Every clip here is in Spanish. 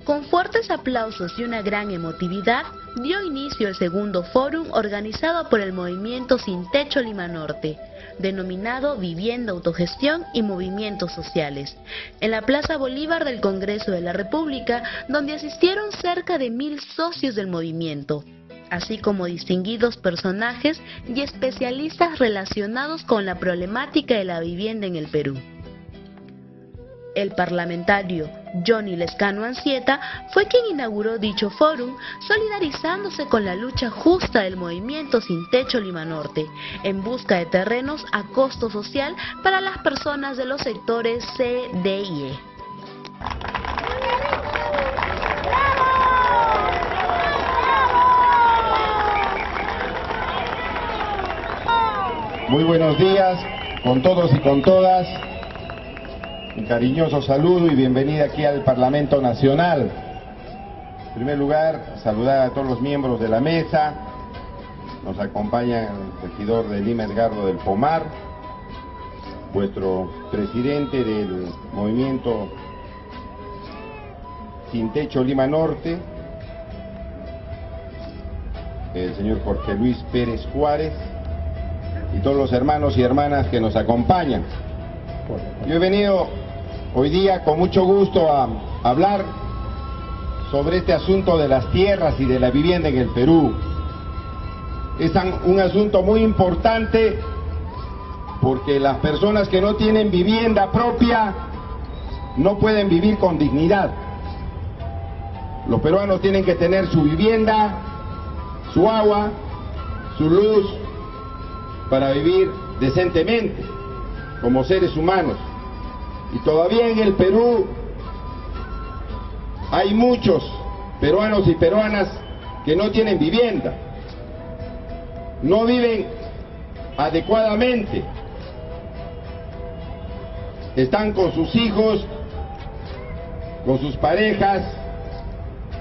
Con fuertes aplausos y una gran emotividad, dio inicio el segundo fórum organizado por el Movimiento Sin Techo Lima Norte, denominado Vivienda, Autogestión y Movimientos Sociales, en la Plaza Bolívar del Congreso de la República, donde asistieron cerca de 1000 socios del movimiento, así como distinguidos personajes y especialistas relacionados con la problemática de la vivienda en el Perú. El parlamentario Johnny Lescano Anzieta fue quien inauguró dicho fórum, solidarizándose con la lucha justa del Movimiento Sin Techo Lima Norte, en busca de terrenos a costo social para las personas de los sectores C, D y E. Muy buenos días con todos y con todas. Un cariñoso saludo y bienvenida aquí al Parlamento Nacional. En primer lugar, saludar a todos los miembros de la mesa. Nos acompaña el regidor de Lima, Edgardo del Pomar, vuestro presidente del Movimiento Sin Techo Lima Norte, el señor Jorge Luis Pérez Juárez, y todos los hermanos y hermanas que nos acompañan. Yo he venido hoy día con mucho gusto a hablar sobre este asunto de las tierras y de la vivienda en el Perú. Es un asunto muy importante porque las personas que no tienen vivienda propia no pueden vivir con dignidad. Los peruanos tienen que tener su vivienda, su agua, su luz, para vivir decentemente como seres humanos. Y todavía en el Perú hay muchos peruanos y peruanas que no tienen vivienda, no viven adecuadamente, están con sus hijos, con sus parejas,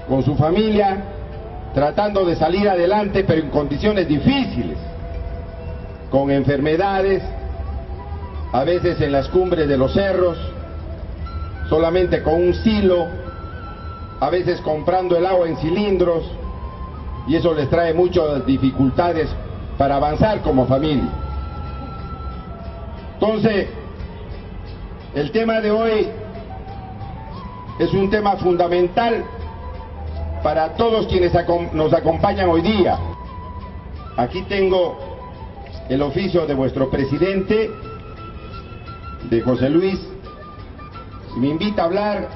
con su familia, tratando de salir adelante, pero en condiciones difíciles, con enfermedades, a veces en las cumbres de los cerros, solamente con un silo, a veces comprando el agua en cilindros, y eso les trae muchas dificultades para avanzar como familia. Entonces, el tema de hoy es un tema fundamental para todos quienes nos acompañan hoy día. Aquí tengo el oficio de vuestro presidente, de José Luis, y me invita a hablar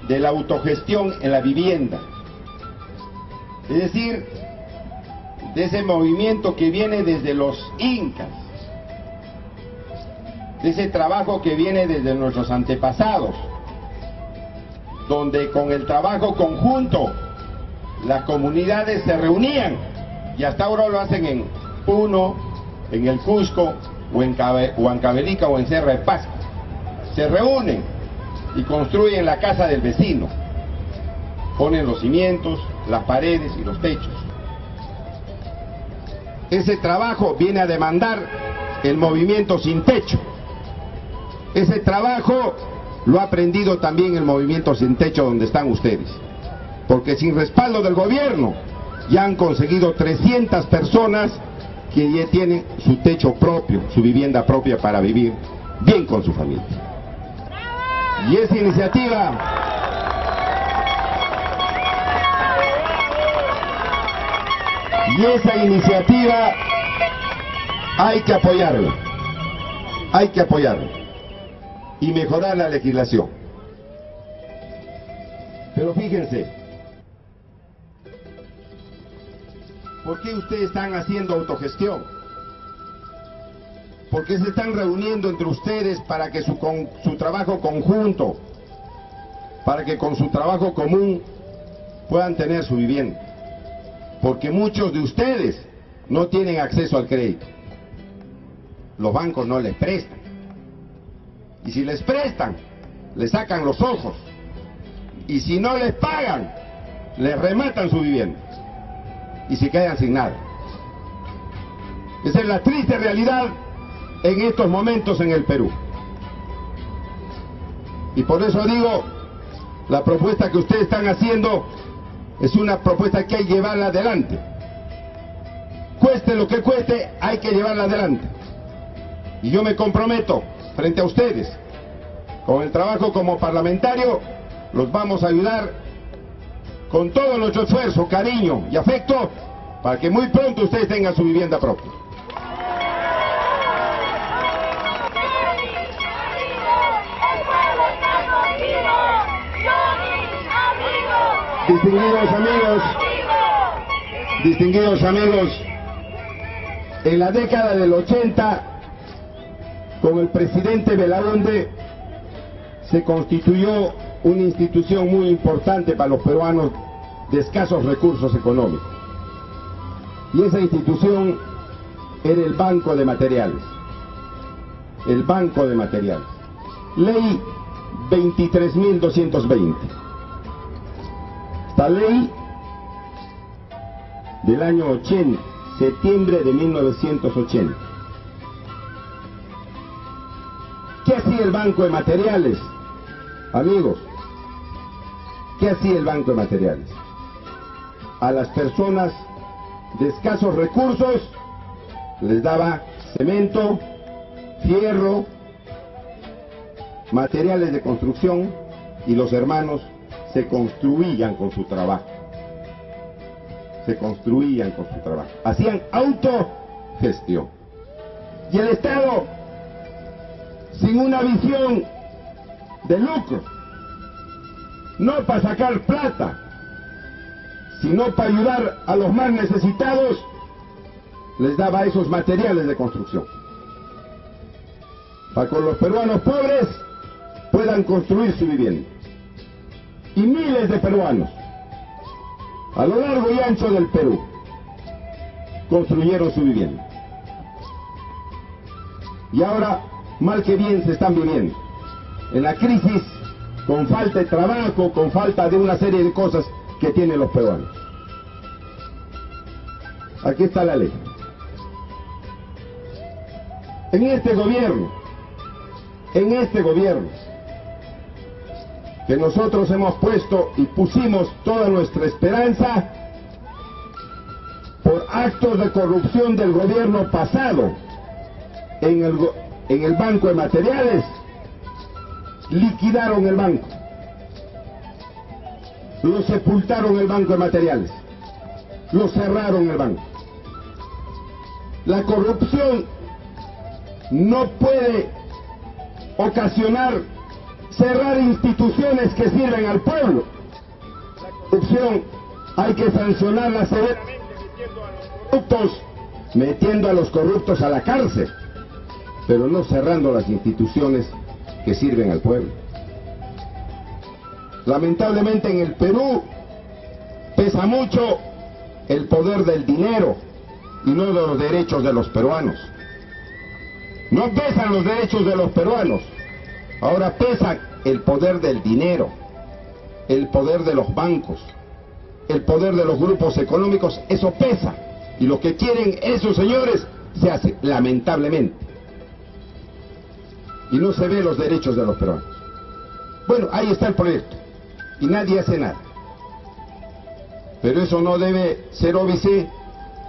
de la autogestión en la vivienda. Es decir, de ese movimiento que viene desde los incas, de ese trabajo que viene desde nuestros antepasados, donde con el trabajo conjunto las comunidades se reunían, y hasta ahora lo hacen en Puno, en el Cusco, o en Huancavelica o en Serra de Pasco. Se reúnen y construyen la casa del vecino, ponen los cimientos, las paredes y los techos. Ese trabajo viene a demandar el Movimiento Sin Techo. Ese trabajo lo ha aprendido también el Movimiento Sin Techo, donde están ustedes, porque sin respaldo del gobierno ya han conseguido 300 personas que ya tienen su techo propio, su vivienda propia para vivir bien con su familia. Y esa iniciativa hay que apoyarla, y mejorar la legislación. Pero fíjense, ¿por qué ustedes están haciendo autogestión? ¿Por qué se están reuniendo entre ustedes para que su trabajo conjunto, para que con su trabajo común puedan tener su vivienda? Porque muchos de ustedes no tienen acceso al crédito. Los bancos no les prestan. Y si les prestan, les sacan los ojos. Y si no les pagan, les rematan su vivienda y se quedan sin nada. Esa es la triste realidad en estos momentos en el Perú. Y por eso digo la propuesta que ustedes están haciendo es una propuesta que hay que llevarla adelante. Cueste lo que cueste, hay que llevarla adelante. Y yo me comprometo frente a ustedes, con el trabajo como parlamentario, los vamos a ayudar con todo nuestro esfuerzo, cariño y afecto, para que muy pronto ustedes tengan su vivienda propia. Distinguidos amigos, en la década del 80, con el presidente Belaúnde, se constituyó una institución muy importante para los peruanos de escasos recursos económicos. Y esa institución era el Banco de Materiales. El Banco de Materiales. Ley 23.220. Esta ley del año 80, septiembre de 1980. ¿Qué hacía el Banco de Materiales? Amigos, ¿qué hacía el Banco de Materiales? A las personas de escasos recursos les daba cemento, fierro, materiales de construcción, y los hermanos se construían con su trabajo. Se construían con su trabajo. Hacían autogestión. Y el Estado, sin una visión de lucro, no para sacar plata, sino para ayudar a los más necesitados, les daba esos materiales de construcción, para que los peruanos pobres puedan construir su vivienda. Y miles de peruanos, a lo largo y ancho del Perú, construyeron su vivienda. Y ahora, mal que bien, se están viviendo en la crisis, con falta de trabajo, con falta de una serie de cosas que tienen los peruanos. Aquí está la ley. En este gobierno, que nosotros hemos puesto y pusimos toda nuestra esperanza, por actos de corrupción del gobierno pasado en el Banco de Materiales, liquidaron el banco, lo sepultaron el Banco de Materiales, lo cerraron el banco. La corrupción no puede ocasionar cerrar instituciones que sirven al pueblo. La corrupción hay que sancionarla severamente, metiendo a los corruptos a la cárcel, pero no cerrando las instituciones que sirven al pueblo. Lamentablemente en el Perú pesa mucho el poder del dinero y no de los derechos de los peruanos. No pesan los derechos de los peruanos, ahora pesa el poder del dinero, el poder de los bancos, el poder de los grupos económicos. Eso pesa, y lo que quieren esos señores se hace, lamentablemente. Y no se ve los derechos de los peruanos. Bueno, ahí está el proyecto, y nadie hace nada. Pero eso no debe ser óbice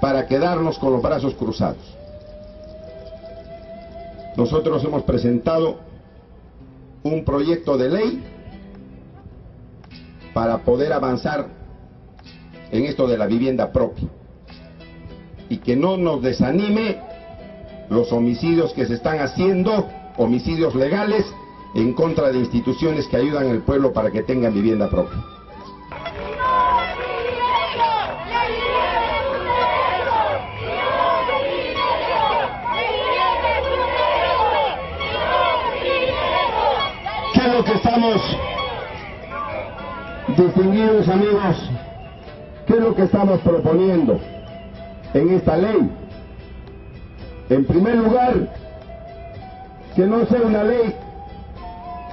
para quedarnos con los brazos cruzados. Nosotros hemos presentado un proyecto de ley para poder avanzar en esto de la vivienda propia, y que no nos desanime los homicidios que se están haciendo, homicidios legales en contra de instituciones que ayudan al pueblo para que tengan vivienda propia. ¿Qué es lo que estamos, distinguidos amigos, qué es lo que estamos proponiendo en esta ley? En primer lugar, que no sea una ley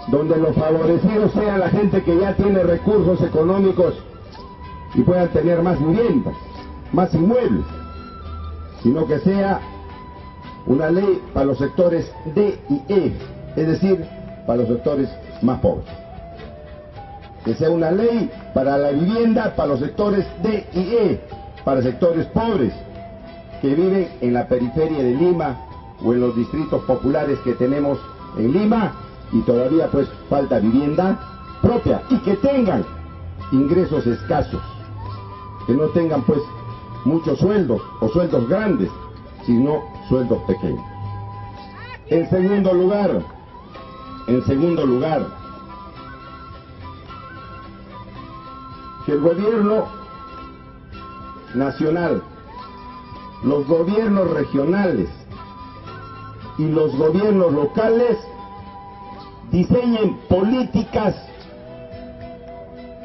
donde los favorecidos sean la gente que ya tiene recursos económicos y puedan tener más viviendas, más inmuebles, sino que sea una ley para los sectores D y E, es decir, para los sectores más pobres. que sea una ley para la vivienda para los sectores D y E, para sectores pobres que viven en la periferia de Lima o en los distritos populares que tenemos en Lima y todavía pues falta vivienda propia y que tengan ingresos escasos, que no tengan pues muchos sueldos o sueldos grandes, sino sueldos pequeños. En segundo lugar, que el gobierno nacional, los gobiernos regionales y los gobiernos locales diseñen políticas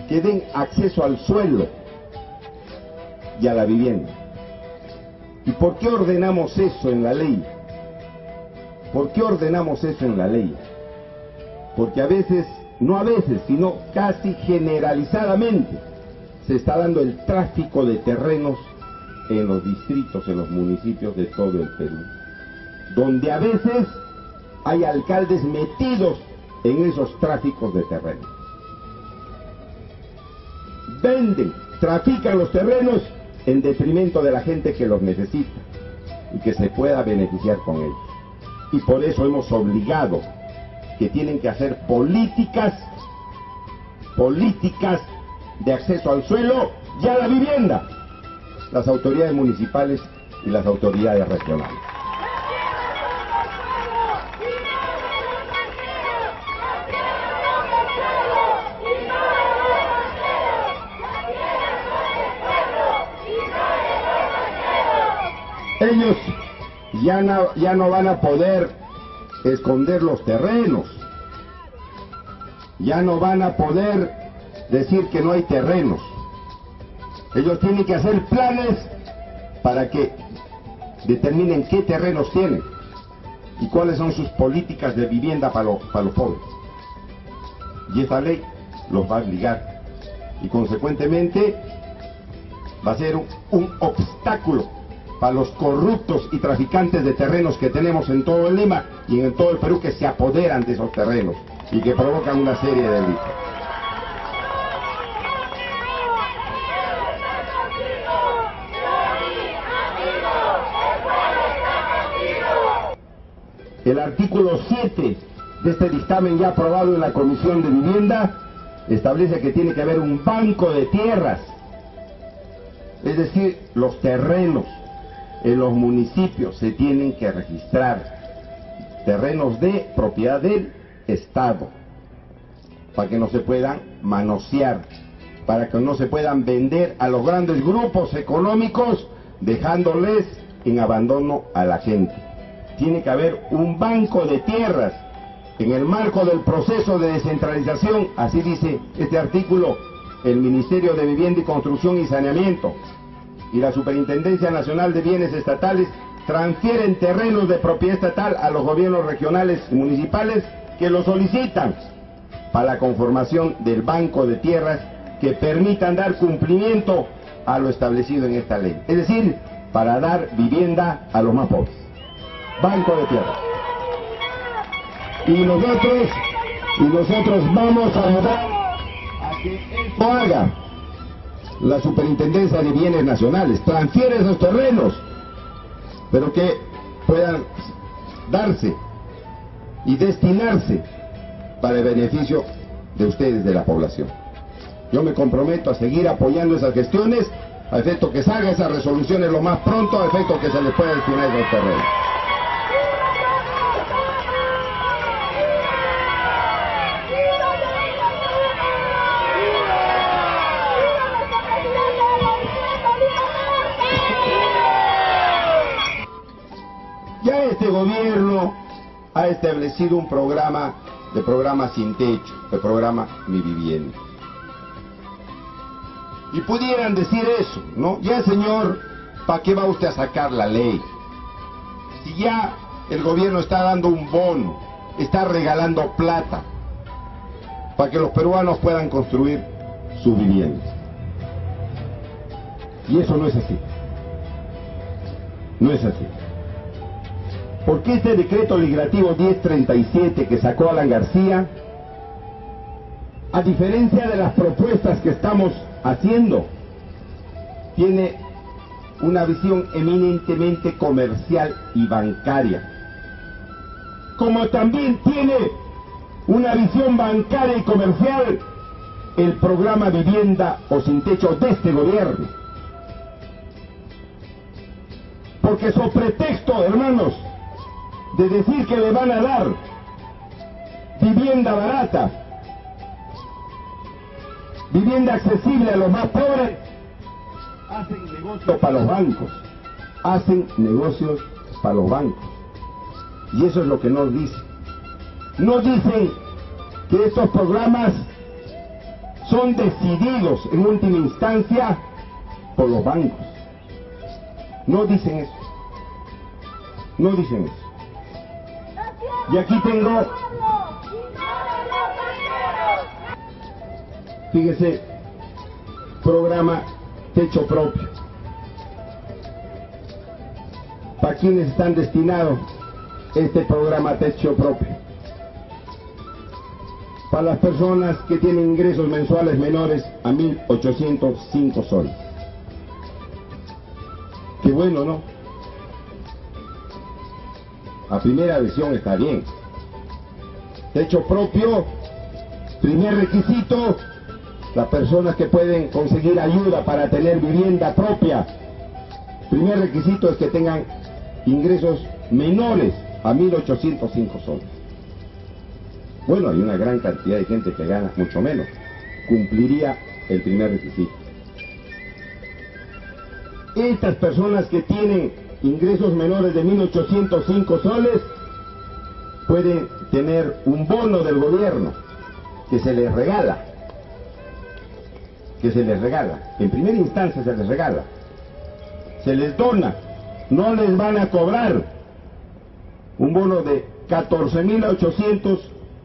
que den acceso al suelo y a la vivienda. ¿Y por qué ordenamos eso en la ley? ¿Por qué ordenamos eso en la ley? Porque a veces, no a veces, sino casi generalizadamente, se está dando el tráfico de terrenos en los distritos, en los municipios de todo el Perú, donde a veces hay alcaldes metidos en esos tráficos de terrenos. Venden, trafican los terrenos en detrimento de la gente que los necesita y que se pueda beneficiar con ellos. Y por eso hemos obligado que tienen que hacer políticas de acceso al suelo y a la vivienda, las autoridades municipales y las autoridades regionales. Ellos ya no van a poder esconder los terrenos, ya no van a poder decir que no hay terrenos. Ellos tienen que hacer planes para que determinen qué terrenos tienen y cuáles son sus políticas de vivienda para los pobres. Y esta ley los va a obligar y consecuentemente va a ser un obstáculo para los corruptos y traficantes de terrenos que tenemos en todo el Lima y en todo el Perú, que se apoderan de esos terrenos y que provocan una serie de delitos. El artículo 7 de este dictamen ya aprobado en la Comisión de Vivienda establece que tiene que haber un banco de tierras, es decir, los terrenos en los municipios se tienen que registrar, terrenos de propiedad del Estado, para que no se puedan manosear, para que no se puedan vender a los grandes grupos económicos, dejándoles en abandono a la gente. Tiene que haber un banco de tierras en el marco del proceso de descentralización, así dice este artículo. El Ministerio de Vivienda y Construcción y Saneamiento y la Superintendencia Nacional de Bienes Estatales transfieren terrenos de propiedad estatal a los gobiernos regionales y municipales que lo solicitan para la conformación del banco de tierras que permitan dar cumplimiento a lo establecido en esta ley, es decir, para dar vivienda a los más pobres. Banco de tierras. Y nosotros vamos a ayudar a que esto haga la Superintendencia de Bienes Nacionales, transfiere esos terrenos, pero que puedan darse y destinarse para el beneficio de ustedes, de la población. Yo me comprometo a seguir apoyando esas gestiones, a efecto que salgan esas resoluciones lo más pronto, a efecto que se les pueda destinar esos terrenos. Ya este gobierno ha establecido un programa sin techo, el programa Mi Vivienda. Y pudieran decir eso, ¿no? Ya, señor, ¿para qué va usted a sacar la ley? Si ya el gobierno está dando un bono, está regalando plata para que los peruanos puedan construir su vivienda. Y eso no es así. No es así. Porque este decreto legislativo 1037 que sacó Alan García a diferencia de las propuestas que estamos haciendo, tiene una visión eminentemente comercial y bancaria, como también tiene una visión bancaria y comercial el programa Vivienda o Sin Techo de este gobierno. Porque sobre pretexto, hermanos, de decir que le van a dar vivienda barata, vivienda accesible a los más pobres, hacen negocios para los bancos, hacen negocios para los bancos. Y eso es lo que nos dicen. Nos dicen que estos programas son decididos en última instancia por los bancos. No dicen eso. No dicen eso. Y aquí tengo, fíjese, programa Techo Propio. ¿Para quiénes están destinados este programa Techo Propio? Para las personas que tienen ingresos mensuales menores a 1.805 soles. Qué bueno, ¿no? A primera visión está bien. Techo propio, primer requisito, las personas que pueden conseguir ayuda para tener vivienda propia, primer requisito es que tengan ingresos menores a 1.805 soles. Bueno, hay una gran cantidad de gente que gana mucho menos. Cumpliría el primer requisito. Estas personas que tienen ingresos menores de 1.805 soles pueden tener un bono del gobierno que se les regala. Que se les regala. En primera instancia se les regala. Se les dona. No les van a cobrar un bono de 14.800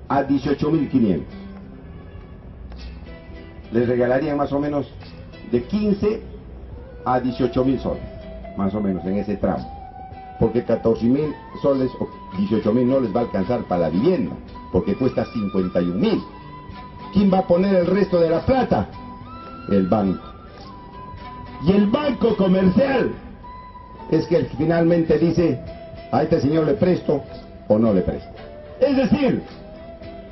a 18.500. Les regalarían más o menos de 15 a 18.000 soles, más o menos en ese tramo, porque 14.000 soles o 18.000 no les va a alcanzar para la vivienda, porque cuesta 51.000. ¿Quién va a poner el resto de la plata? El banco. Y el banco comercial es que finalmente dice: a este señor le presto o no le presto. Es decir,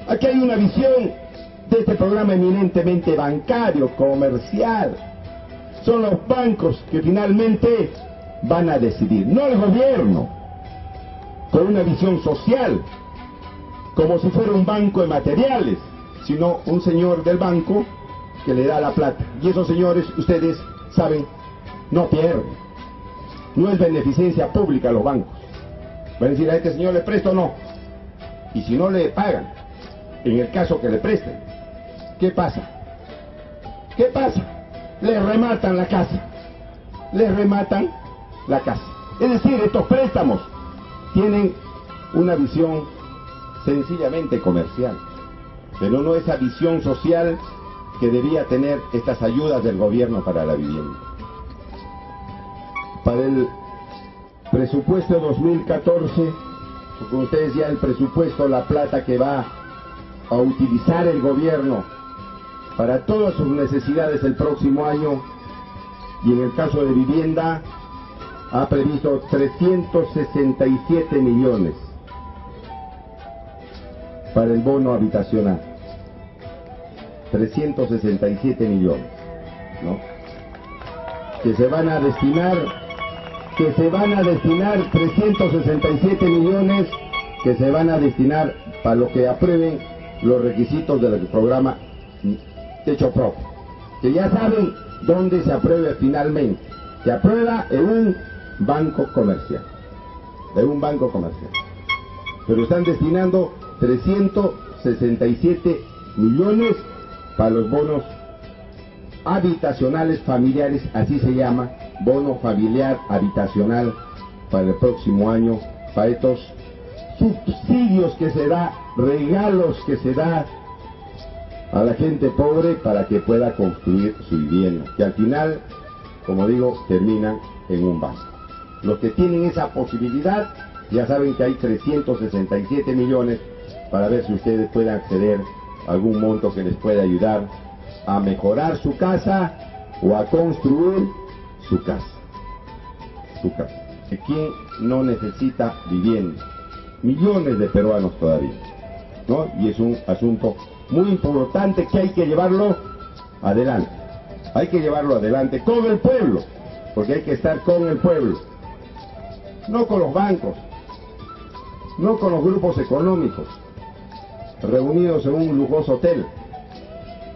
aquí hay una visión de este programa eminentemente bancario, comercial. Son los bancos que finalmente van a decidir, no el gobierno, con una visión social, como si fuera un banco de materiales, sino un señor del banco que le da la plata. Y esos señores, ustedes saben, no pierden. No es beneficencia pública los bancos. Van a decir: a este señor le presto o no. Y si no le pagan, en el caso que le presten, ¿qué pasa? ¿Qué pasa? Le rematan la casa. Le rematan la casa. Es decir, estos préstamos tienen una visión sencillamente comercial, pero no esa visión social que debía tener estas ayudas del gobierno para la vivienda. Para el presupuesto 2014, con ustedes ya el presupuesto, la plata que va a utilizar el gobierno para todas sus necesidades el próximo año, y en el caso de vivienda ha previsto 367 millones para el bono habitacional. 367 millones, ¿no? Que se van a destinar 367 millones que se van a destinar para lo que aprueben los requisitos del programa Techo Propio, que ya saben dónde se apruebe finalmente. Se aprueba en un banco comercial, pero están destinando 367 millones para los bonos habitacionales familiares, así se llama, bono familiar habitacional para el próximo año, para estos subsidios que se da, regalos que se da a la gente pobre para que pueda construir su vivienda, que al final, como digo, terminan en un banco. Los que tienen esa posibilidad ya saben que hay 367 millones para ver si ustedes pueden acceder algún monto que les pueda ayudar a mejorar su casa o a construir su casa. Su casa. ¿Quién no necesita vivienda? Millones de peruanos todavía, ¿no? Y es un asunto muy importante que hay que llevarlo adelante. Hay que llevarlo adelante con el pueblo, porque hay que estar con el pueblo, no con los bancos, no con los grupos económicos, reunidos en un lujoso hotel,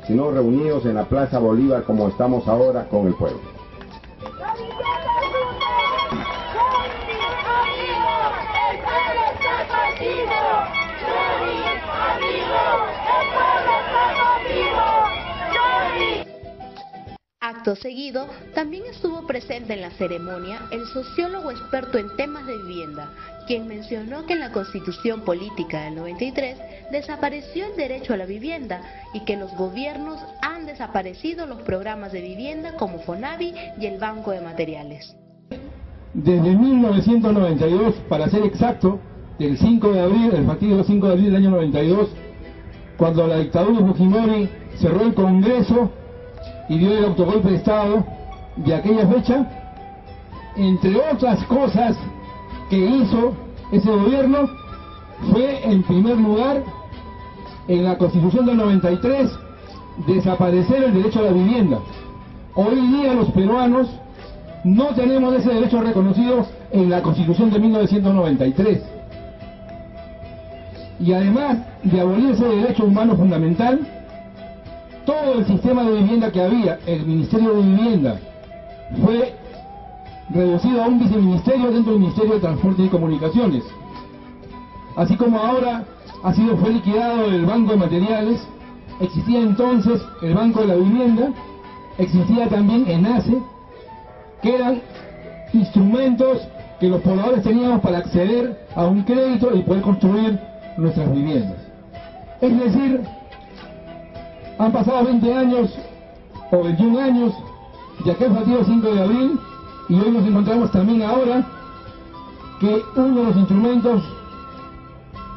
sino reunidos en la Plaza Bolívar como estamos ahora con el pueblo. Acto seguido, también estuvo presente en la ceremonia el sociólogo experto en temas de vivienda, quien mencionó que en la Constitución Política del 93 desapareció el derecho a la vivienda y que los gobiernos han desaparecido los programas de vivienda como Fonavi y el Banco de Materiales. Desde 1992, para ser exacto, el 5 de abril, el fatídico 5 de abril del año 92, cuando la dictadura de Fujimori cerró el Congreso y dio el autogolpe de Estado de aquella fecha, entre otras cosas que hizo ese gobierno, fue en primer lugar, en la Constitución del 93, desaparecer el derecho a la vivienda. Hoy día los peruanos no tenemos ese derecho reconocido en la Constitución de 1993. Y además de abolir ese derecho humano fundamental, todo el sistema de vivienda que había, el Ministerio de Vivienda, fue reducido a un viceministerio dentro del Ministerio de Transporte y Comunicaciones. Así como ahora fue liquidado el Banco de Materiales, existía entonces el Banco de la Vivienda, existía también ENACE, que eran instrumentos que los pobladores teníamos para acceder a un crédito y poder construir nuestras viviendas. Es decir, han pasado 20 años o 21 años de aquel fatídico 5 de abril y hoy nos encontramos también ahora que uno de los instrumentos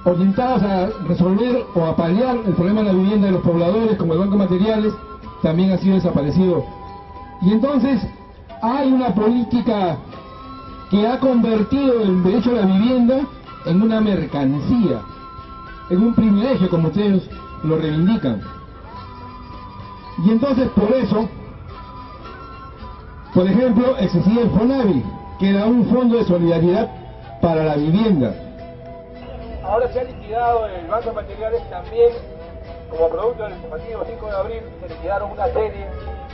orientados a resolver o a paliar el problema de la vivienda de los pobladores, como el Banco de Materiales, también ha sido desaparecido. Y entonces hay una política que ha convertido el derecho a la vivienda en una mercancía, en un privilegio, como ustedes lo reivindican. Y entonces por eso, por ejemplo, existía el Fonavi, que era un fondo de solidaridad para la vivienda. Ahora se ha liquidado el Banco de Materiales también, como producto del fatídico 5 de abril, se liquidaron una serie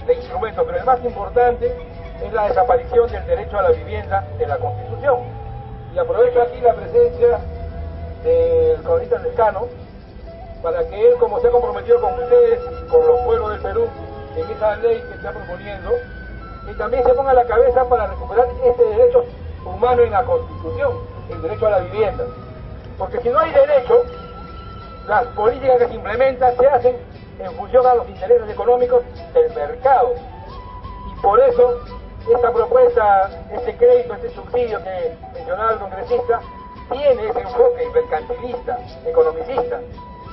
de instrumentos, pero el más importante es la desaparición del derecho a la vivienda de la Constitución. Y aprovecho aquí la presencia del cronista Lescano, para que él, como se ha comprometido con ustedes, con los pueblos del Perú, en esa ley que está proponiendo, y también se ponga a la cabeza para recuperar este derecho humano en la Constitución, el derecho a la vivienda. Porque si no hay derecho, las políticas que se implementan se hacen en función a los intereses económicos del mercado. Y por eso, esta propuesta, este crédito, este subsidio que mencionaba el congresista, tiene ese enfoque mercantilista, economicista,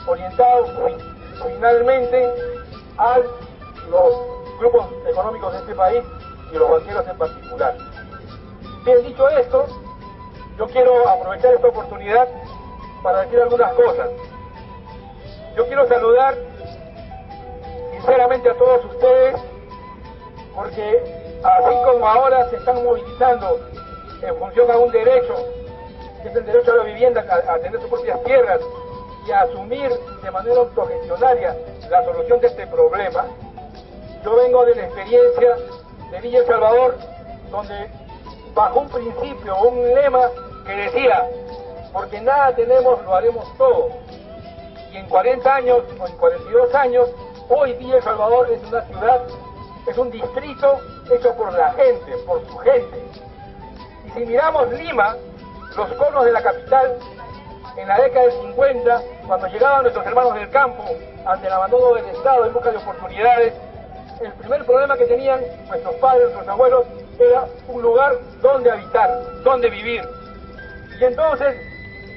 orientado finalmente a los grupos económicos de este país y los banqueros en particular. Bien, dicho esto, yo quiero aprovechar esta oportunidad para decir algunas cosas. Yo quiero saludar sinceramente a todos ustedes, porque así como ahora se están movilizando en función a un derecho, que es el derecho a la vivienda, a tener sus propias tierras, y a asumir de manera autogestionaria la solución de este problema, yo vengo de la experiencia de Villa El Salvador, donde bajo un principio, un lema que decía, porque nada tenemos, lo haremos todo. Y en 40 años, o en 42 años, hoy Villa El Salvador es una ciudad, es un distrito hecho por la gente, por su gente. Y si miramos Lima, los conos de la capital, en la década del 50, cuando llegaban nuestros hermanos del campo ante el abandono del Estado en busca de oportunidades, el primer problema que tenían nuestros padres, nuestros abuelos, era un lugar donde habitar, donde vivir. Y entonces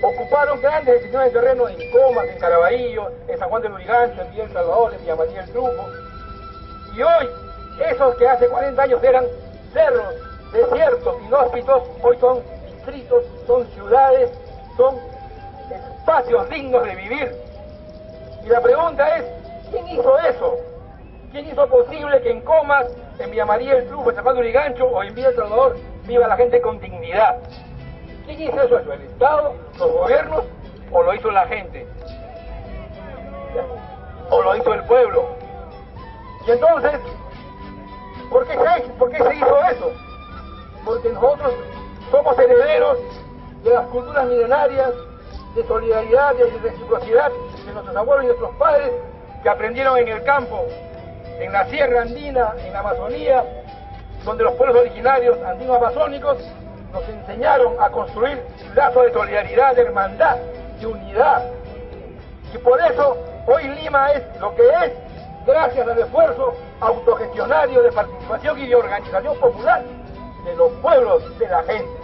ocuparon grandes extensiones de terreno en Comas, en Caraballo, en San Juan de Lurigancho, en Villa El Salvador, en Villa María del Truco. Y hoy, esos que hace 40 años eran cerros, desiertos, inhóspitos, hoy son distritos, son ciudades, son espacios dignos de vivir. Y la pregunta es, ¿quién hizo eso? ¿Quién hizo posible que en Comas, en Villa María del Truco, en San Juan de Lurigancho o en Villa El Salvador viva la gente con dignidad? ¿Quién hizo eso? ¿El Estado, los gobiernos o lo hizo la gente? ¿O lo hizo el pueblo? Y entonces, ¿por qué se hizo eso? Porque nosotros somos herederos de las culturas milenarias, de solidaridad, de reciprocidad de nuestros abuelos y nuestros padres que aprendieron en el campo, en la sierra andina, en la Amazonía, donde los pueblos originarios andino-amazónicos nos enseñaron a construir lazos de solidaridad, de hermandad, de unidad. Y por eso hoy Lima es lo que es, gracias al esfuerzo autogestionario de participación y de organización popular de los pueblos, de la gente.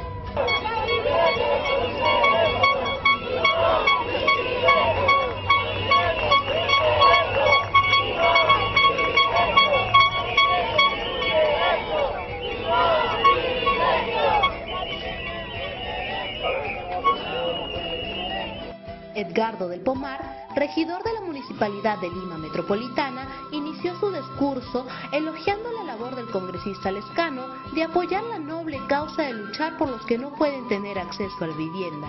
Edgardo del Pomar, regidor de la Municipalidad de Lima Metropolitana, inició su discurso elogiando la labor del congresista Lescano de apoyar la noble causa de luchar por los que no pueden tener acceso a la vivienda.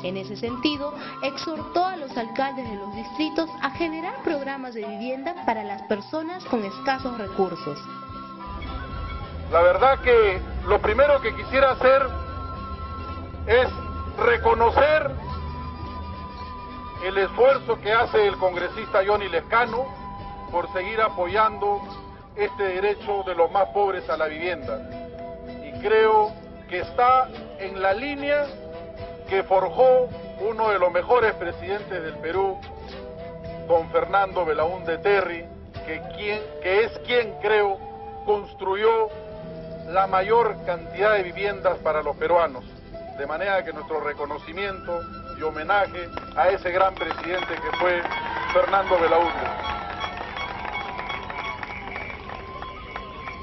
En ese sentido, exhortó a los alcaldes de los distritos a generar programas de vivienda para las personas con escasos recursos. La verdad que lo primero que quisiera hacer es reconocer el esfuerzo que hace el congresista Johnny Lescano por seguir apoyando este derecho de los más pobres a la vivienda. Y creo que está en la línea que forjó uno de los mejores presidentes del Perú, don Fernando Belaúnde Terry, que es quien creo construyó la mayor cantidad de viviendas para los peruanos. De manera que nuestro reconocimiento y homenaje a ese gran presidente que fue Fernando Belaúnde.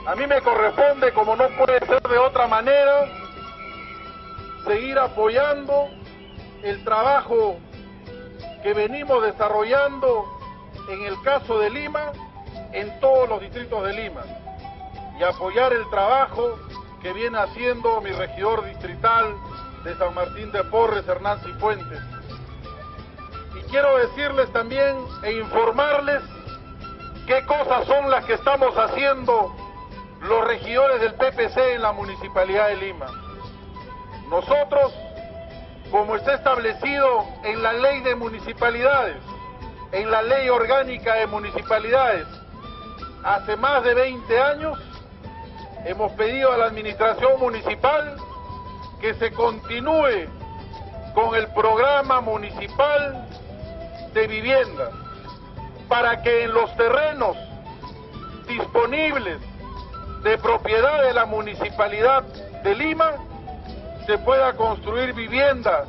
A mí me corresponde, como no puede ser de otra manera, seguir apoyando el trabajo que venimos desarrollando en el caso de Lima, en todos los distritos de Lima, y apoyar el trabajo que viene haciendo mi regidor distrital de San Martín de Porres, Hernán Cifuentes. Y quiero decirles también e informarles qué cosas son las que estamos haciendo los regidores del PPC en la Municipalidad de Lima. Nosotros, como está establecido en la Ley de Municipalidades, en la Ley Orgánica de Municipalidades, hace más de 20 años, hemos pedido a la Administración Municipal que se continúe con el programa municipal de vivienda, para que en los terrenos disponibles de propiedad de la Municipalidad de Lima se pueda construir vivienda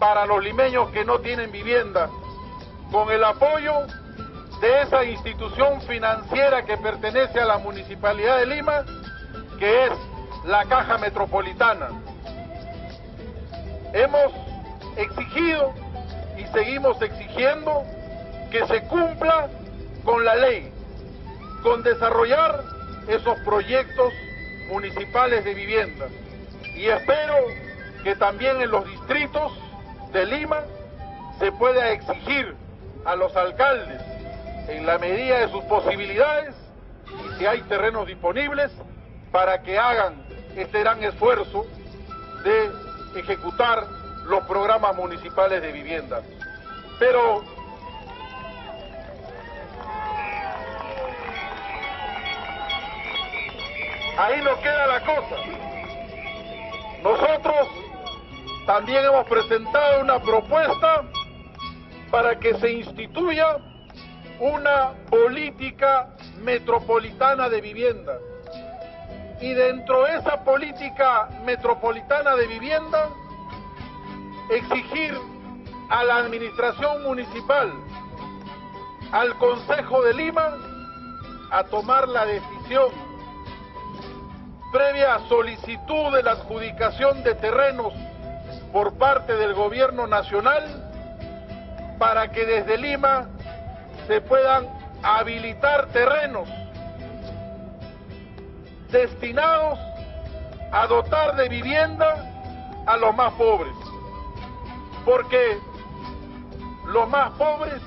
para los limeños que no tienen vivienda, con el apoyo de esa institución financiera que pertenece a la Municipalidad de Lima, que es la Caja Metropolitana. Hemos exigido y seguimos exigiendo que se cumpla con la ley, con desarrollar esos proyectos municipales de vivienda. Y espero que también en los distritos de Lima se pueda exigir a los alcaldes, en la medida de sus posibilidades, y si hay terrenos disponibles, para que hagan este gran esfuerzo de ejecutar los programas municipales de vivienda. Pero ahí no queda la cosa. Nosotros también hemos presentado una propuesta para que se instituya una política metropolitana de vivienda. Y dentro de esa política metropolitana de vivienda exigir a la administración municipal, al Consejo de Lima, a tomar la decisión previa solicitud de la adjudicación de terrenos por parte del gobierno nacional para que desde Lima se puedan habilitar terrenos destinados a dotar de vivienda a los más pobres, porque los más pobres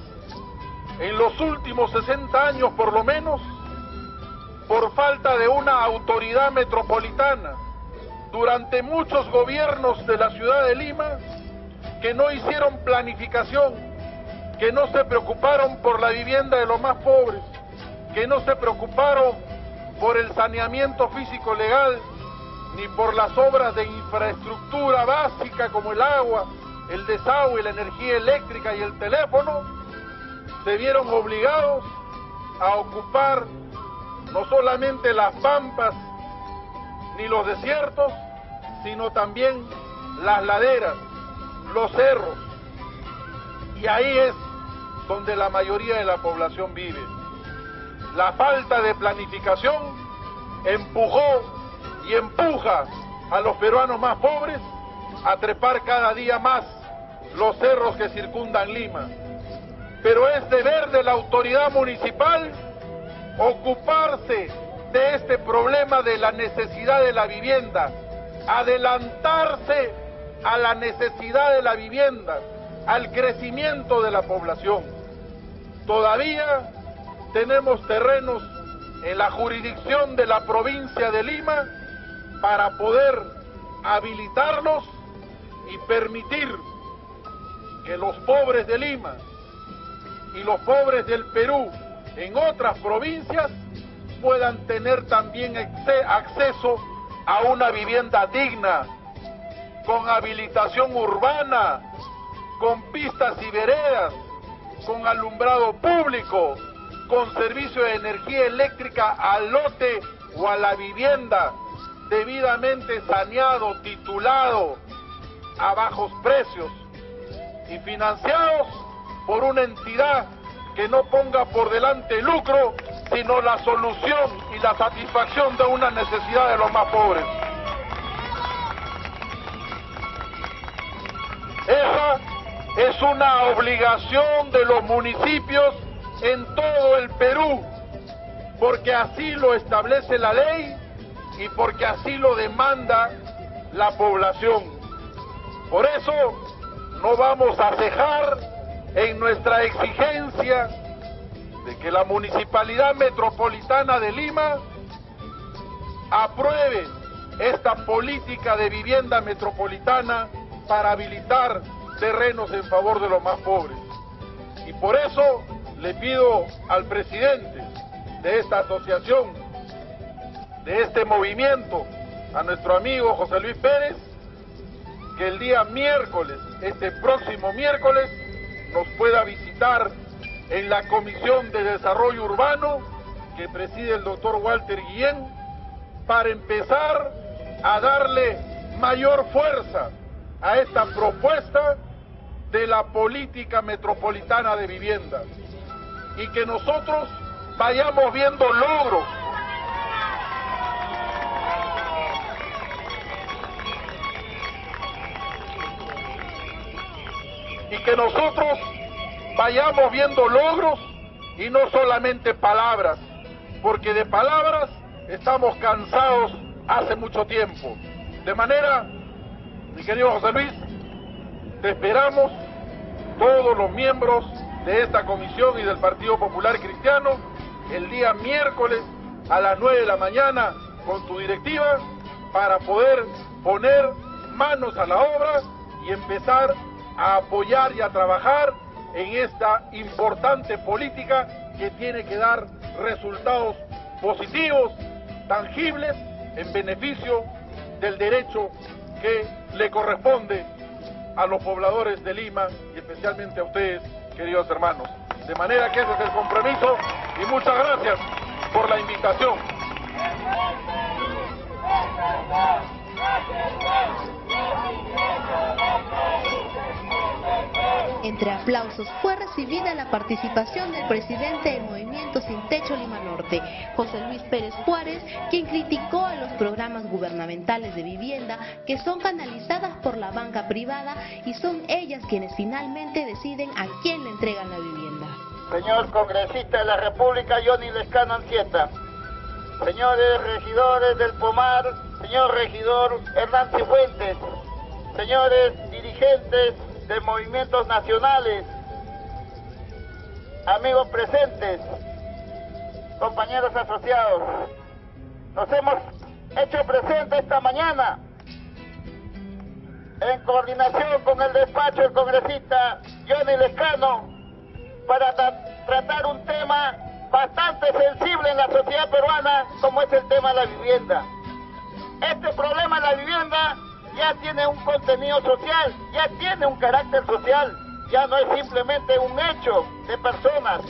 en los últimos 60 años por lo menos, por falta de una autoridad metropolitana, durante muchos gobiernos de la ciudad de Lima, que no hicieron planificación, que no se preocuparon por la vivienda de los más pobres, que no se preocuparon por el saneamiento físico legal, ni por las obras de infraestructura básica como el agua, el desagüe, la energía eléctrica y el teléfono, se vieron obligados a ocupar no solamente las pampas ni los desiertos, sino también las laderas, los cerros. Y ahí es donde la mayoría de la población vive. La falta de planificación empujó y empuja a los peruanos más pobres a trepar cada día más los cerros que circundan Lima. Pero es deber de la autoridad municipal ocuparse de este problema de la necesidad de la vivienda, adelantarse a la necesidad de la vivienda, al crecimiento de la población. Todavía tenemos terrenos en la jurisdicción de la provincia de Lima para poder habilitarlos y permitir que los pobres de Lima y los pobres del Perú en otras provincias puedan tener también acceso a una vivienda digna, con habilitación urbana, con pistas y veredas, con alumbrado público, con servicio de energía eléctrica al lote o a la vivienda, debidamente saneado, titulado, a bajos precios y financiados por una entidad que no ponga por delante el lucro, sino la solución y la satisfacción de una necesidad de los más pobres. Esa es una obligación de los municipios en todo el Perú, porque así lo establece la ley y porque así lo demanda la población. Por eso no vamos a cejar en nuestra exigencia de que la Municipalidad Metropolitana de Lima apruebe esta política de vivienda metropolitana para habilitar terrenos en favor de los más pobres. Y por eso le pido al presidente de esta asociación, de este movimiento, a nuestro amigo José Luis Pérez, que el día miércoles, este próximo miércoles, nos pueda visitar en la Comisión de Desarrollo Urbano que preside el doctor Walter Guillén, para empezar a darle mayor fuerza a esta propuesta de la política metropolitana de vivienda, y que nosotros vayamos viendo logros. Y que nosotros vayamos viendo logros y no solamente palabras, porque de palabras estamos cansados hace mucho tiempo. De manera, mi querido José Luis, te esperamos, todos los miembros de esta comisión y del Partido Popular Cristiano, el día miércoles a las 9 de la mañana con tu directiva, para poder poner manos a la obra y empezar a apoyar y a trabajar en esta importante política que tiene que dar resultados positivos, tangibles, en beneficio del derecho que le corresponde a los pobladores de Lima y especialmente a ustedes, queridos hermanos. De manera que ese es el compromiso y muchas gracias por la invitación. ¡Gracias! Entre aplausos fue recibida la participación del presidente del Movimiento Sin Techo Lima Norte, José Luis Pérez Juárez, quien criticó a los programas gubernamentales de vivienda que son canalizadas por la banca privada y son ellas quienes finalmente deciden a quién le entregan la vivienda. Señor congresista de la República, Johnny Lescano Anchieta, señores regidores del Pomar, señor regidor Hernán Cifuentes, señores dirigentes de movimientos nacionales, amigos presentes, compañeros asociados, nos hemos hecho presente esta mañana en coordinación con el despacho del congresista Johnny Lescano para tratar un tema bastante sensible en la sociedad peruana, como es el tema de la vivienda. Este problema de la vivienda ya tiene un contenido social, ya tiene un carácter social, ya no es simplemente un hecho de personas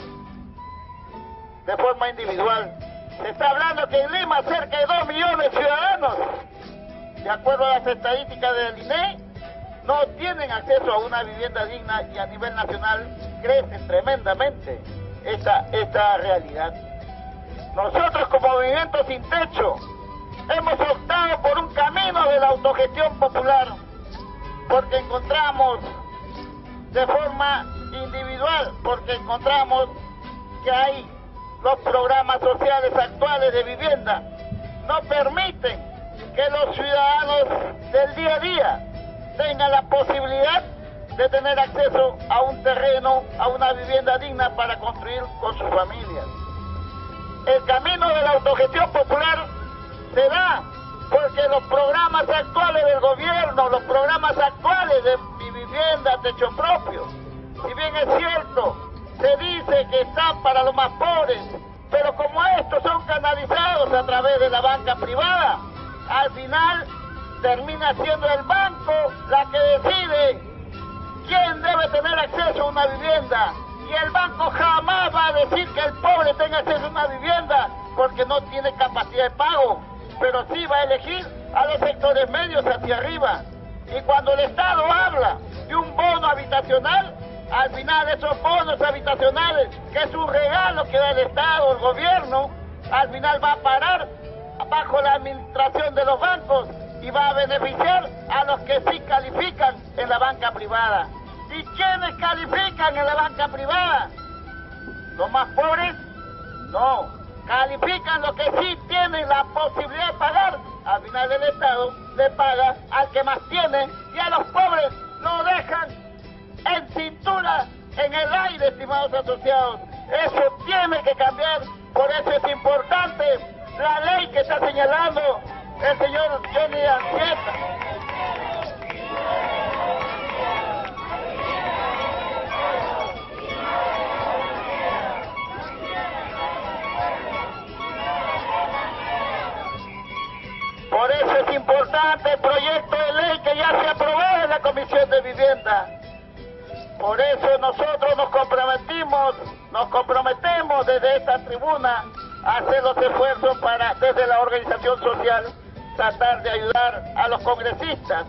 de forma individual. Se está hablando que en Lima cerca de 2 millones de ciudadanos, de acuerdo a las estadísticas del INE, no tienen acceso a una vivienda digna, y a nivel nacional crece tremendamente esta realidad. Nosotros como Movimiento Sin Techo hemos optado por un camino de la autogestión popular, porque encontramos de forma individual, porque encontramos que hay los programas sociales actuales de vivienda no permiten que los ciudadanos del día a día tengan la posibilidad de tener acceso a un terreno, a una vivienda digna para construir con sus familias. El camino de la autogestión popular se da porque los programas actuales del gobierno, los programas actuales de Mi Vivienda, Techo Propio, si bien es cierto, se dice que están para los más pobres, pero como estos son canalizados a través de la banca privada, al final termina siendo el banco la que decide quién debe tener acceso a una vivienda, y el banco jamás va a decir que el pobre tenga acceso a una vivienda porque no tiene capacidad de pago, pero sí va a elegir a los sectores medios hacia arriba. Y cuando el Estado habla de un bono habitacional, al final esos bonos habitacionales, que es un regalo que da el Estado, el gobierno, al final va a parar bajo la administración de los bancos y va a beneficiar a los que sí califican en la banca privada. ¿Y quiénes califican en la banca privada? ¿Los más pobres? No. Califican los que sí tienen la posibilidad de pagar. Al final el Estado le paga al que más tiene, y a los pobres lo dejan en cintura, en el aire, estimados asociados. Eso tiene que cambiar, por eso es importante la ley que está señalando el señor Johnny Anchieta. Por eso es importante el proyecto de ley que ya se aprobó en la Comisión de Vivienda. Por eso nosotros nos comprometemos desde esta tribuna a hacer los esfuerzos para, desde la organización social, tratar de ayudar a los congresistas,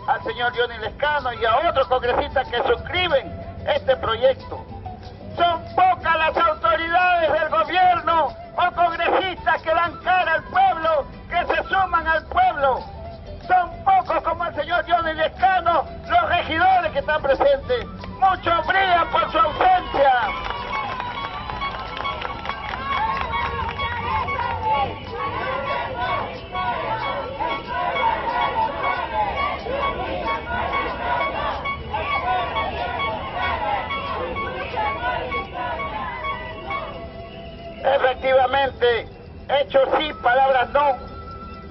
al señor Johnny Lescano y a otros congresistas que suscriben este proyecto. Son pocas las autoridades del gobierno o congresistas que dan cara al pueblo, que se suman al pueblo. Son pocos como el señor Johnny Lescano, los regidores que están presentes. Muchos brillan por su ausencia. Efectivamente, hechos sí, palabras no.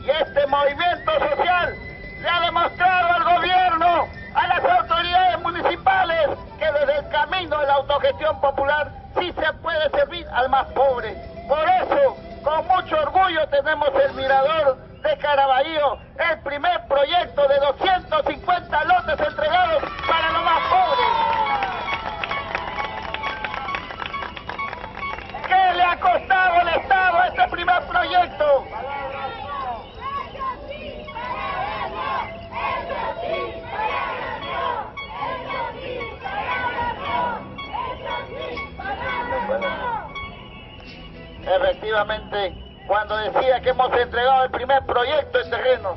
Y este movimiento social le ha demostrado al gobierno, a las autoridades municipales, que desde el camino de la autogestión popular sí se puede servir al más pobre. Por eso, con mucho orgullo tenemos el Mirador de Caraballo, el primer proyecto de 250 lotes entregados para los más pobres. ¿Qué le ha costado al Estado este primer proyecto? Efectivamente, cuando decía que hemos entregado el primer proyecto de terrenos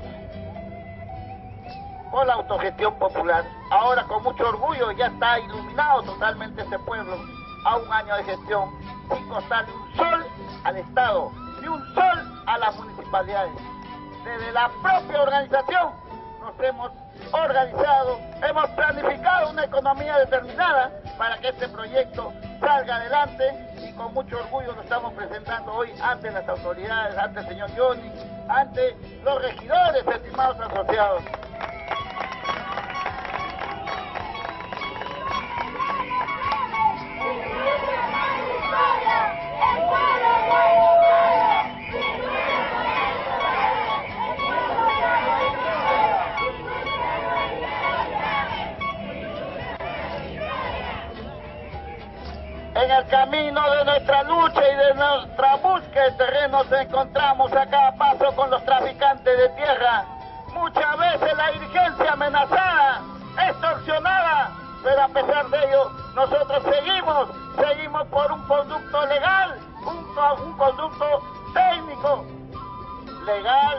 por la autogestión popular, ahora con mucho orgullo ya está iluminado totalmente este pueblo a un año de gestión, sin costarle un sol al Estado, ni un sol a las municipalidades. Desde la propia organización nos hemos organizado, hemos planificado una economía determinada para que este proyecto salga adelante, y con mucho orgullo lo estamos presentando hoy ante las autoridades, ante el señor Johnny, ante los regidores, estimados asociados. En el camino de nuestra lucha y de nuestra búsqueda de terreno nos encontramos a cada paso con los traficantes de tierra. Muchas veces la dirigencia amenazada, extorsionada, pero a pesar de ello nosotros seguimos por un conducto legal, un conducto técnico, legal,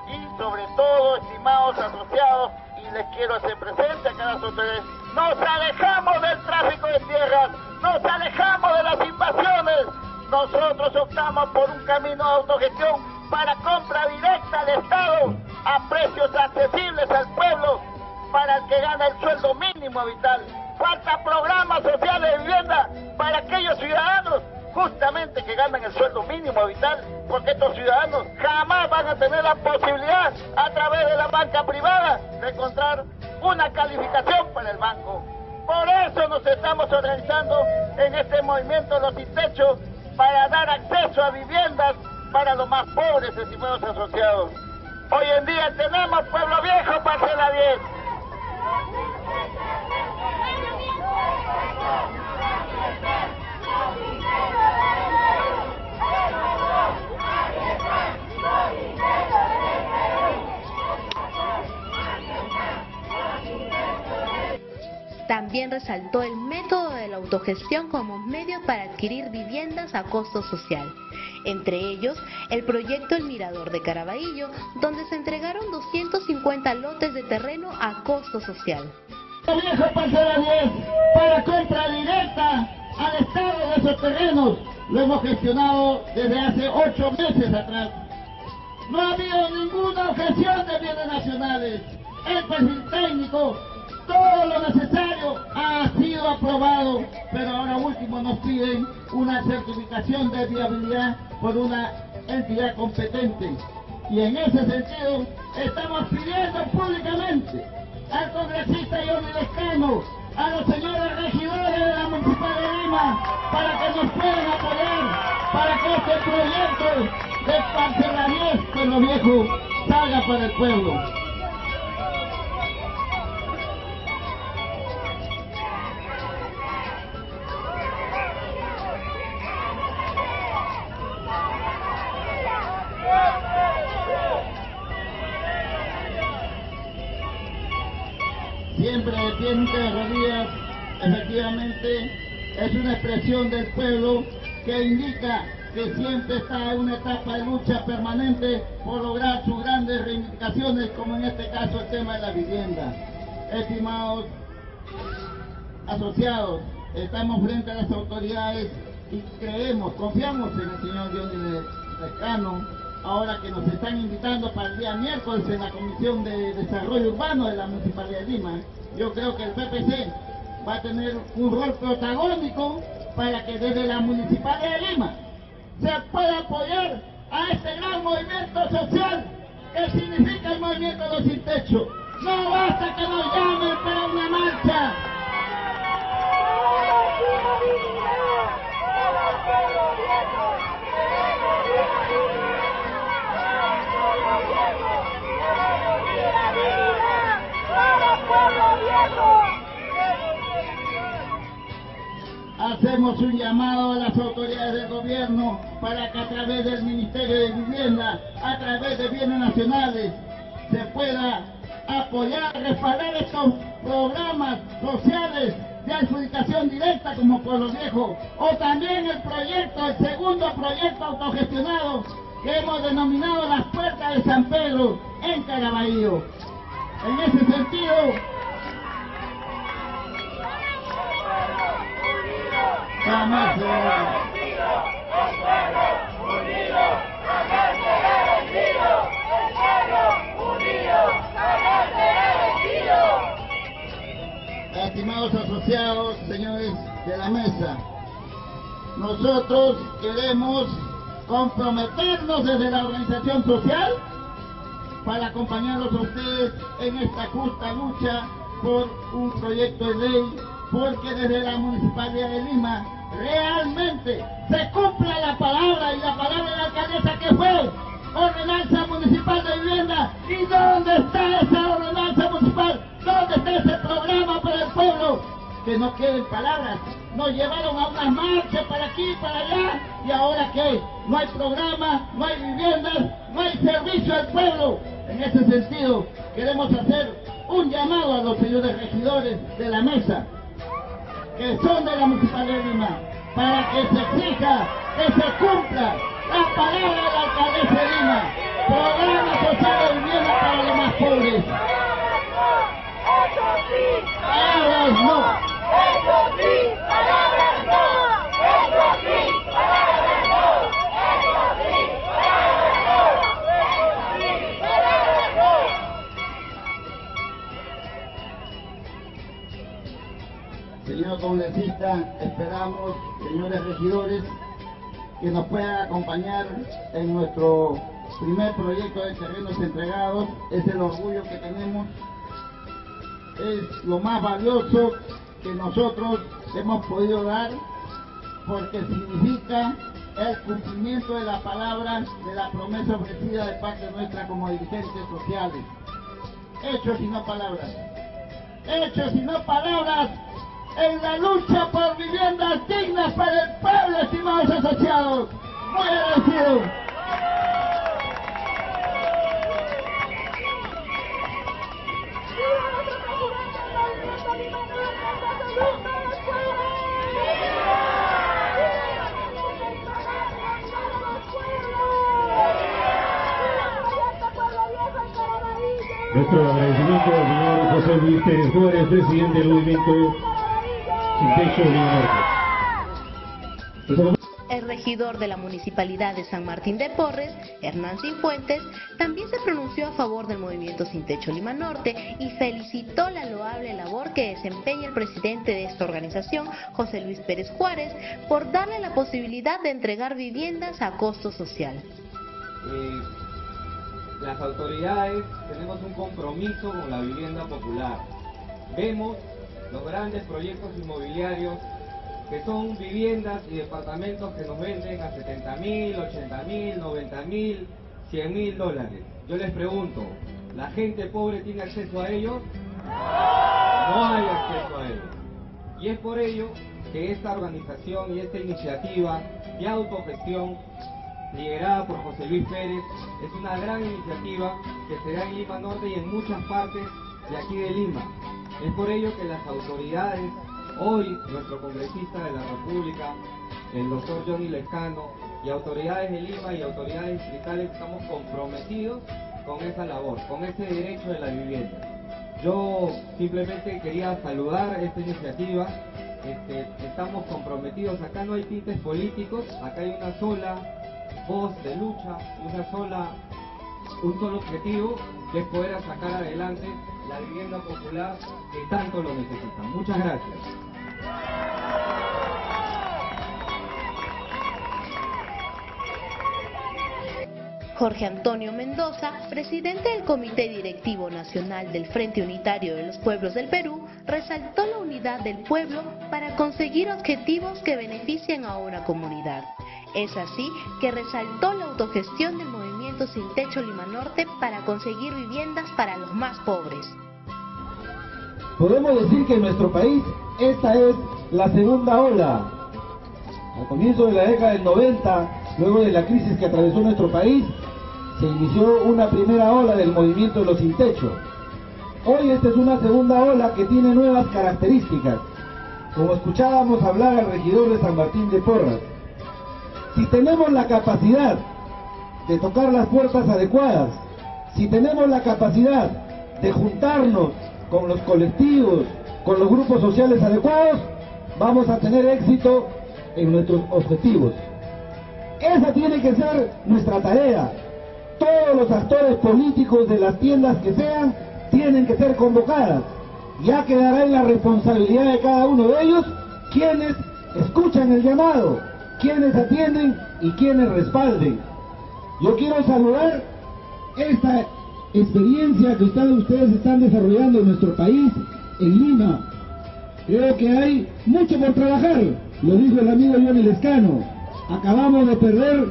y sobre todo, estimados asociados, y les quiero hacer presente a cada uno de ustedes, nos alejamos del tráfico de tierras, nos alejamos de las invasiones. Nosotros optamos por un camino de autogestión para compra directa al Estado a precios accesibles al pueblo, para el que gana el sueldo mínimo vital. Falta programas sociales de vivienda para aquellos ciudadanos justamente que ganan el sueldo mínimo vital, porque estos ciudadanos jamás van a tener la posibilidad a través de la banca privada de encontrar una calificación para el banco. Por eso nos estamos organizando en este movimiento Los Sin Techo, para dar acceso a viviendas para los más pobres, estimados asociados. Hoy en día tenemos Pueblo Viejo, parcela 10. También resaltó el método de la autogestión como medio para adquirir viviendas a costo social. Entre ellos, el proyecto El Mirador de Caraballo, donde se entregaron 250 lotes de terreno a costo social. Viejo parcela 10, para compra directa al Estado de esos terrenos, lo hemos gestionado desde hace 8 meses atrás. No ha habido ninguna objeción de bienes nacionales. El perfil técnico, todo lo necesario ha sido aprobado, pero ahora último nos piden una certificación de viabilidad por una entidad competente. Y en ese sentido estamos pidiendo públicamente al congresista Johnny Lescano, a los señores regidores de la Municipalidad de Lima, para que nos puedan apoyar, para que este proyecto de parcela 10 Pueblo Viejo salga para el pueblo. Siempre de pie, nunca de rodillas, efectivamente es una expresión del pueblo que indica que siempre está en una etapa de lucha permanente por lograr sus grandes reivindicaciones, como en este caso el tema de la vivienda. Estimados asociados, estamos frente a las autoridades y confiamos en el señor Johnny Lescano, ahora que nos están invitando para el día miércoles en la Comisión de Desarrollo Urbano de la Municipalidad de Lima. Yo creo que el PPC va a tener un rol protagónico para que desde la Municipalidad de Lima se pueda apoyar a este gran movimiento social que significa el movimiento Los Sin Techo. No basta que nos llamen para una marcha. Hacemos un llamado a las autoridades del gobierno para que a través del Ministerio de Vivienda, a través de bienes nacionales, se pueda apoyar, respaldar estos programas sociales de adjudicación directa como Pueblo Viejo, o también el segundo proyecto autogestionado que hemos denominado Las Puertas de San Pedro en Caraballo. En ese sentido, jamás estimados asociados, señores de la mesa, nosotros queremos comprometernos desde la organización social para acompañarlos a ustedes en esta justa lucha por un proyecto de ley, porque desde la Municipalidad de Lima realmente se cumpla la palabra, y la palabra de la alcaldesa que fue ordenanza municipal de vivienda. ¿Y dónde está esa ordenanza municipal? ¿Dónde está ese programa para el pueblo? Que no queden palabras. Nos llevaron a unas marchas para aquí, para allá, y ahora ¿qué? No hay programa, no hay viviendas, no hay servicio al pueblo. En ese sentido, queremos hacer un llamado a los señores regidores de la mesa, que son de la Municipalidad de Lima, para que se exija, que se cumpla la palabra de la alcaldesa de Lima: programa social de vivienda para los más pobres. Palabras no. Eso sí, palabras no. Eso sí, palabras no. Eso sí, palabras no. Eso sí, palabras no. Señor congresista, esperamos, señores regidores, que nos puedan acompañar en nuestro primer proyecto de terrenos entregados. Es el orgullo que tenemos, es lo más valioso que nosotros hemos podido dar, porque significa el cumplimiento de la palabra, de la promesa ofrecida de parte nuestra como dirigentes sociales. Hechos y no palabras. Hechos y no palabras en la lucha por viviendas dignas para el pueblo, estimados asociados. Muy agradecido. Nuestro agradecimiento al señor José Luis Pérez Juárez, presidente del movimiento Sin Techo Lima Norte. El regidor de la Municipalidad de San Martín de Porres, Hernán Cifuentes, también se pronunció a favor del movimiento Sin Techo Lima Norte y felicitó la loable labor que desempeña el presidente de esta organización, José Luis Pérez Juárez, por darle la posibilidad de entregar viviendas a costo social. Las autoridades tenemos un compromiso con la vivienda popular. Vemos los grandes proyectos inmobiliarios que son viviendas y departamentos que nos venden a 70.000, 80.000, 90.000, 100.000 dólares. Yo les pregunto, ¿la gente pobre tiene acceso a ellos? No hay acceso a ellos. Y es por ello que esta organización y esta iniciativa de autogestión liderada por José Luis Pérez es una gran iniciativa que se da en Lima Norte y en muchas partes de aquí de Lima. Es por ello que las autoridades, hoy nuestro congresista de la República, el doctor Johnny Lescano, y autoridades de Lima y autoridades distritales estamos comprometidos con esa labor, con ese derecho de la vivienda. Yo simplemente quería saludar esta iniciativa. Estamos comprometidos, acá no hay tintes políticos, acá hay una sola voz de lucha, un solo objetivo, que es poder sacar adelante la vivienda popular que tanto lo necesita. Muchas gracias. Jorge Antonio Mendoza, presidente del Comité Directivo Nacional del Frente Unitario de los Pueblos del Perú, resaltó la unidad del pueblo para conseguir objetivos que benefician a una comunidad. Es así que resaltó la autogestión del movimiento Sin Techo Lima Norte para conseguir viviendas para los más pobres. Podemos decir que en nuestro país esta es la segunda ola. Al comienzo de la década del 90, luego de la crisis que atravesó nuestro país, se inició una primera ola del movimiento de los sin techo. Hoy esta es una segunda ola que tiene nuevas características. como escuchábamos hablar al regidor de San Martín de Porras, si tenemos la capacidad de tocar las puertas adecuadas, si tenemos la capacidad de juntarnos con los colectivos, con los grupos sociales adecuados, vamos a tener éxito en nuestros objetivos. Esa tiene que ser nuestra tarea. Todos los actores políticos de las tiendas que sean, tienen que ser convocadas. Ya quedará en la responsabilidad de cada uno de ellos quienes escuchan el llamado, quienes atienden y quienes respalden. Yo quiero saludar esta experiencia que ustedes están desarrollando en nuestro país, en Lima. Creo que hay mucho por trabajar, lo dijo el amigo Johnny Lescano. Acabamos de perder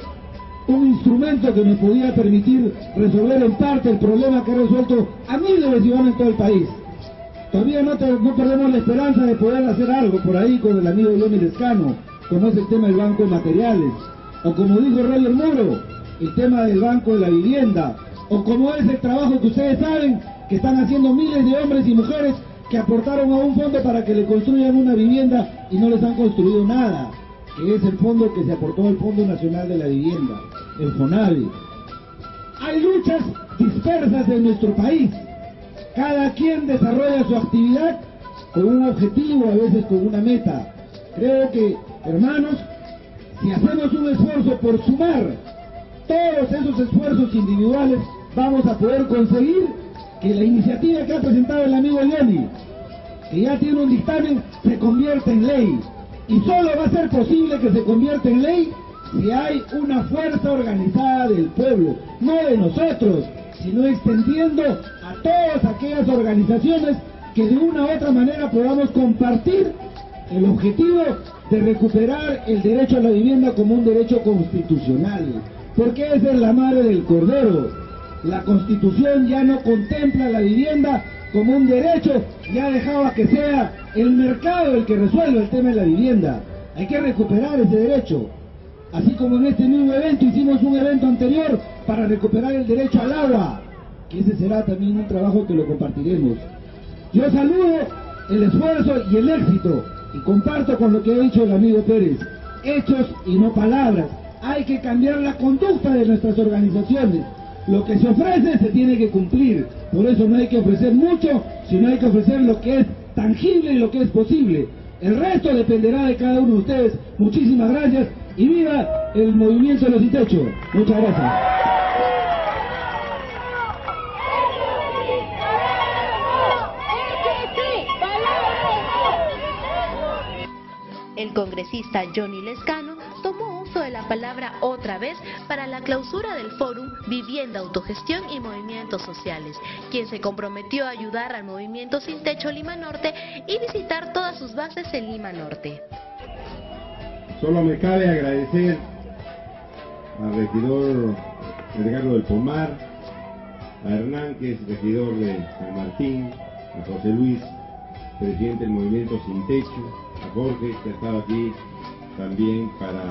un instrumento que nos podía permitir resolver en parte el problema que ha resuelto a miles de ciudadanos en todo el país. Todavía no perdemos la esperanza de poder hacer algo por ahí con el amigo Johnny Lescano, como es el tema del Banco de Materiales, o como dijo Roger Moro, el tema del Banco de la Vivienda, o como es el trabajo que ustedes saben que están haciendo miles de hombres y mujeres que aportaron a un fondo para que le construyan una vivienda y no les han construido nada, que es el fondo que se aportó al Fondo Nacional de la Vivienda, el FONAVI. Hay luchas dispersas en nuestro país. Cada quien desarrolla su actividad con un objetivo, a veces con una meta. Creo que, hermanos, si hacemos un esfuerzo por sumar todos esos esfuerzos individuales, vamos a poder conseguir que la iniciativa que ha presentado el amigo Johnny, que ya tiene un dictamen, se convierta en ley. Y solo va a ser posible que se convierta en ley si hay una fuerza organizada del pueblo, no de nosotros, sino extendiendo a todas aquellas organizaciones que de una u otra manera podamos compartir el objetivo de recuperar el derecho a la vivienda como un derecho constitucional, porque esa es la madre del cordero. La Constitución ya no contempla la vivienda como un derecho, ya dejaba que sea el mercado el que resuelva el tema de la vivienda. Hay que recuperar ese derecho. Así como en este mismo evento hicimos un evento anterior para recuperar el derecho al agua, que ese será también un trabajo que lo compartiremos. Yo saludo el esfuerzo y el éxito, y comparto con lo que ha dicho el amigo Pérez, hechos y no palabras. Hay que cambiar la conducta de nuestras organizaciones. Lo que se ofrece se tiene que cumplir. Por eso no hay que ofrecer mucho, sino hay que ofrecer lo que es tangible y lo que es posible. El resto dependerá de cada uno de ustedes. Muchísimas gracias y viva el movimiento de los sin techo. Muchas gracias. El congresista Johnny Lescano tomó uso de la palabra otra vez para la clausura del Fórum Vivienda, Autogestión y Movimientos Sociales, quien se comprometió a ayudar al movimiento Sin Techo Lima Norte y visitar todas sus bases en Lima Norte. Solo me cabe agradecer al regidor Edgardo del Pomar, a Hernán, que es regidor de San Martín, a José Luis, presidente del movimiento Sin Techo, a Jorge, que ha estado aquí también para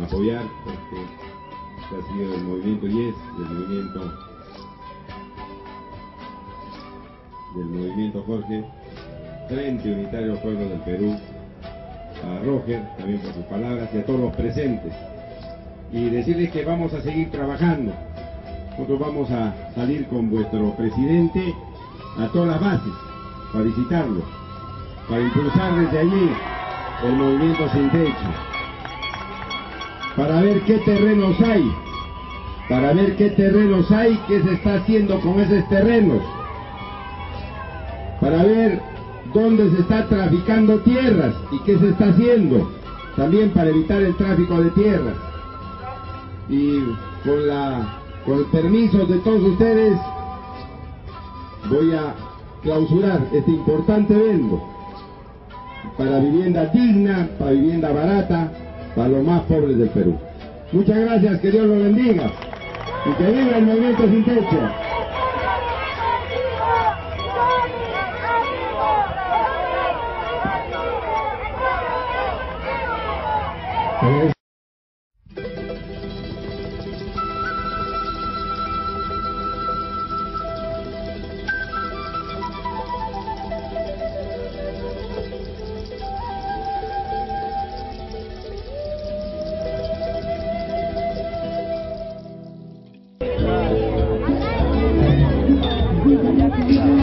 apoyar, porque ha sido del movimiento YES, del movimiento Jorge, Frente Unitario de los Pueblos del Perú, a Roger también por sus palabras y a todos los presentes. Y decirles que vamos a seguir trabajando. Nosotros vamos a salir con vuestro presidente a todas las bases para visitarlo, para impulsar desde allí el movimiento Sin Techo, para ver qué terrenos hay, qué se está haciendo con esos terrenos, para ver dónde se está traficando tierras y qué se está haciendo, también para evitar el tráfico de tierras. Y con el permiso de todos ustedes, voy a clausurar este importante evento para vivienda digna, para vivienda barata, para los más pobres del Perú. Muchas gracias, que Dios los bendiga y que viva el movimiento Sin Techo. Gracias.